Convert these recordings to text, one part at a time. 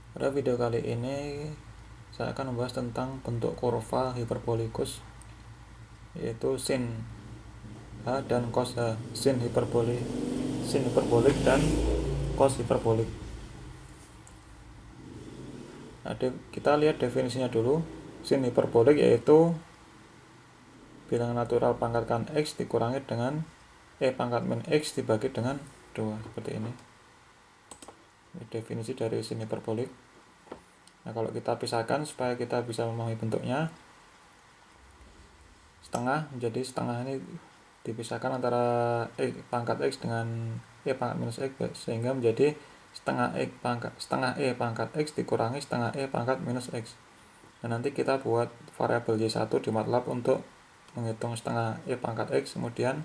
Pada video kali ini saya akan membahas tentang bentuk kurva hiperbolikus, yaitu sin H dan cos H, sin hiperbolik dan cos hiperbolik. Nah, kita lihat definisinya dulu. Sin hiperbolik yaitu bilangan natural pangkat kan x dikurangi dengan pangkat min x dibagi dengan 2, seperti ini. Ini definisi dari sin hiperbolik. Nah, kalau kita pisahkan supaya kita bisa memahami bentuknya, setengah menjadi setengah ini dipisahkan antara pangkat x dengan pangkat minus x, sehingga menjadi setengah pangkat x dikurangi setengah pangkat minus x. Dan nanti kita buat variabel y1 di MATLAB untuk menghitung setengah pangkat x, kemudian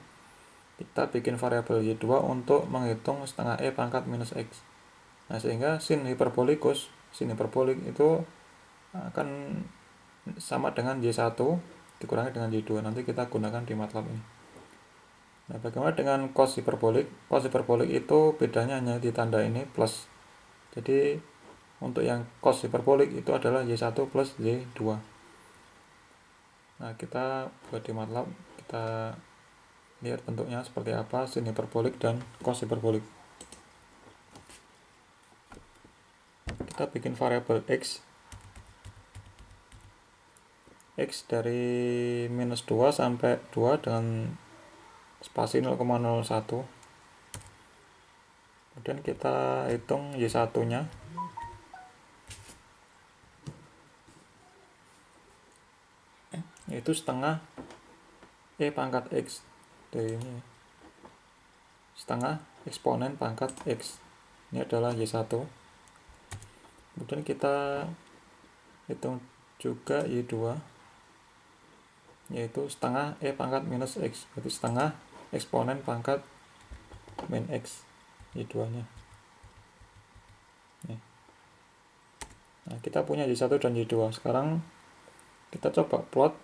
kita bikin variabel y2 untuk menghitung setengah pangkat minus x. Nah, sehingga sin hiperbolik itu akan sama dengan y1 dikurangi dengan y2. Nanti kita gunakan di MATLAB ini. Nah, bagaimana dengan cos hiperbolik? Cos hiperbolik itu bedanya hanya di tanda ini plus. Jadi untuk yang cos hiperbolik itu adalah y1 plus y2. Nah, kita buat di MATLAB, kita lihat bentuknya seperti apa sin hiperbolik dan cos hiperbolik. Kita bikin variabel x dari minus 2 sampai 2 dengan spasi 0,01. Kemudian kita hitung y1 nya, yaitu setengah pangkat x. Dari ini setengah eksponen pangkat x, ini adalah y1. Kemudian kita hitung juga y2, yaitu setengah pangkat minus x, berarti setengah eksponen pangkat min x, y2 nya. Nah, kita punya y1 dan y2. Sekarang kita coba plot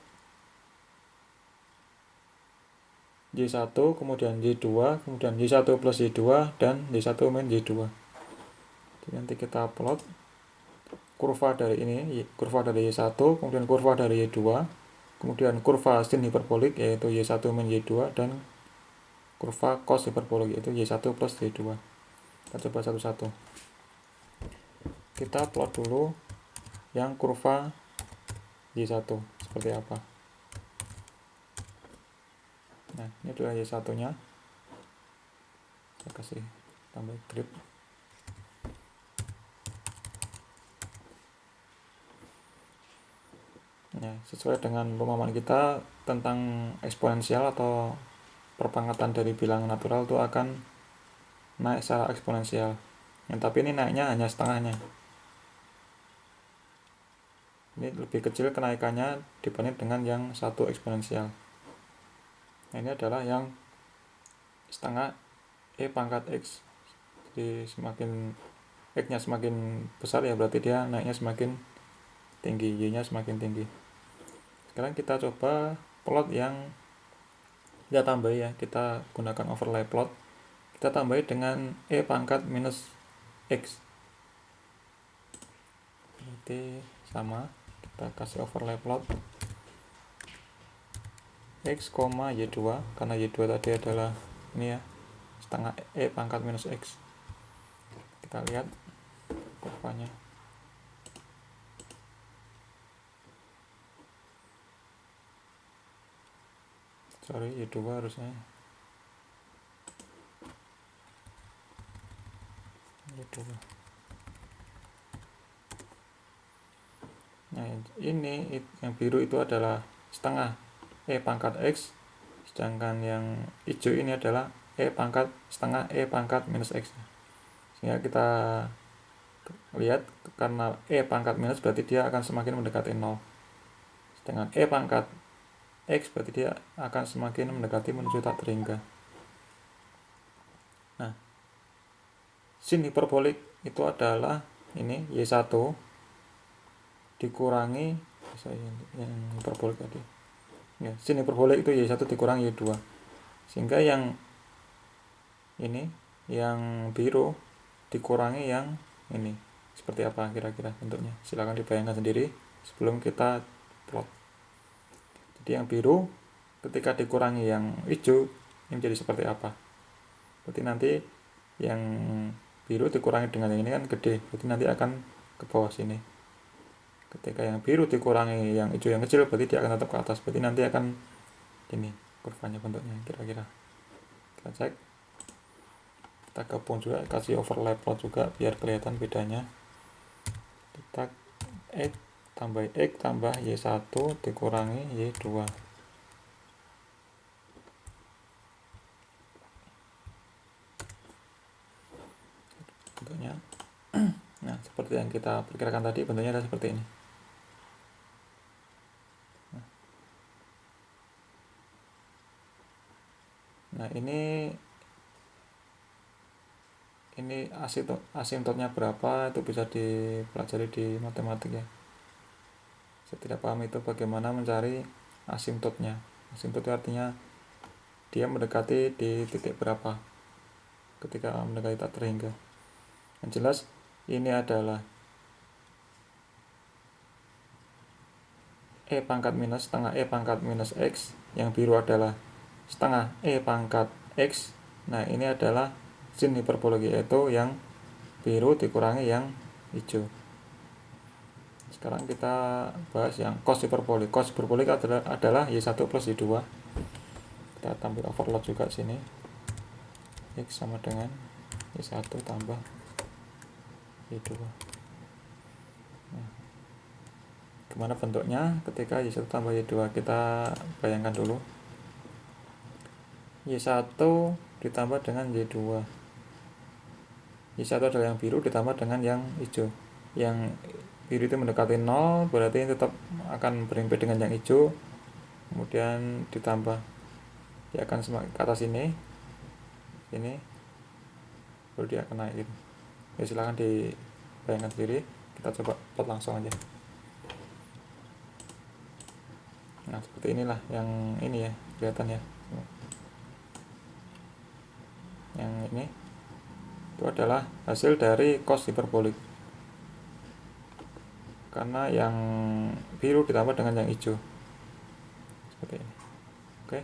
y1, kemudian y2, kemudian y1 plus y2, dan y1 min y2. Jadi nanti kita plot kurva dari ini, kurva dari y1, kemudian kurva dari y2, kemudian kurva sin hiperbolik yaitu y1 min y2, dan kurva cos hiperbolik yaitu y1 plus y2. Kita coba satu-satu. Kita plot dulu yang kurva y1 seperti apa. Nah, ini adalah y1 nya. Saya kasih tambah grid. Ya, sesuai dengan pemahaman kita tentang eksponensial atau perpangkatan dari bilangan natural itu akan naik secara eksponensial. Tapi ini naiknya hanya setengahnya. Ini lebih kecil kenaikannya dibanding dengan yang satu eksponensial. Nah, ini adalah yang setengah pangkat x. Jadi semakin x-nya semakin besar ya berarti dia naiknya semakin tinggi, y-nya semakin tinggi. Sekarang kita coba plot yang kita tambah ya, kita gunakan overlay plot. Kita tambahi dengan pangkat minus x. Berarti sama, kita kasih overlay plot x, y2, karena y2 tadi adalah ini ya, setengah pangkat minus x. Kita lihat kurvanya. Sorry, y2 harusnya y2. Nah, ini yang biru itu adalah setengah pangkat x, sedangkan yang hijau ini adalah pangkat setengah pangkat minus x. Sehingga kita lihat karena pangkat minus berarti dia akan semakin mendekati 0. Sedangkan pangkat x berarti dia akan semakin mendekati menuju tak terhingga. Nah, sin hiperbolik itu adalah ini y1 dikurangi yang hiperbolik tadi. Ya, sin hiperbolik itu y1 dikurangi y2. Sehingga yang ini, yang biru dikurangi yang ini, seperti apa kira-kira bentuknya. Silahkan dibayangkan sendiri sebelum kita plot. Jadi yang biru ketika dikurangi yang hijau ini menjadi seperti apa. Berarti nanti yang biru dikurangi dengan yang ini kan gede, berarti nanti akan ke bawah sini. Ketika yang biru dikurangi yang hijau yang kecil, berarti dia akan tetap ke atas, berarti nanti akan ini kurvanya bentuknya kira-kira. Kita cek, kita gabung juga, kasih overlap plot juga biar kelihatan bedanya. Kita X tambah X tambah Y1 dikurangi Y2. Bentuknya nah seperti yang kita perkirakan tadi, bentuknya adalah seperti ini. Nah ini asimptotnya berapa itu bisa dipelajari di matematik ya. Saya tidak paham itu bagaimana mencari asimptotnya. Asimptot itu artinya dia mendekati di titik berapa ketika mendekati tak terhingga. Yang jelas ini adalah E pangkat minus setengah E pangkat minus X, yang biru adalah setengah E pangkat X. Nah ini adalah sin hiperbolik, yaitu yang biru dikurangi yang hijau. Sekarang kita bahas yang cos hiperbolik. Cos hiperbolik adalah Y1 plus Y2. Kita tampil overload juga sini. X sama dengan Y1 tambah Y2. Nah, gimana bentuknya ketika Y1 tambah Y2? Kita bayangkan dulu. Y1 ditambah dengan Y2. Y1 adalah yang biru ditambah dengan yang hijau. Yang biru itu mendekati 0, berarti tetap akan berimpit dengan yang hijau. Kemudian ditambah, dia akan semakin ke atas ini, baru dia akan naik gitu. Ya silahkan dibayangkan sendiri, kita coba plot langsung aja. Nah seperti inilah yang ini ya, kelihatan ya. Yang ini itu adalah hasil dari cos hiperbolik, karena yang biru ditambah dengan yang hijau seperti ini. Oke,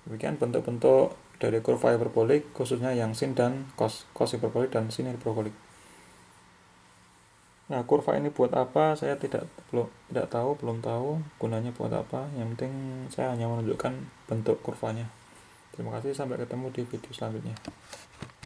demikian bentuk-bentuk dari kurva hiperbolik, khususnya yang sin dan cos hiperbolik dan sin hiperbolik. Nah kurva ini buat apa saya belum tahu gunanya buat apa. Yang penting saya hanya menunjukkan bentuk kurvanya. Terima kasih, sampai ketemu di video selanjutnya.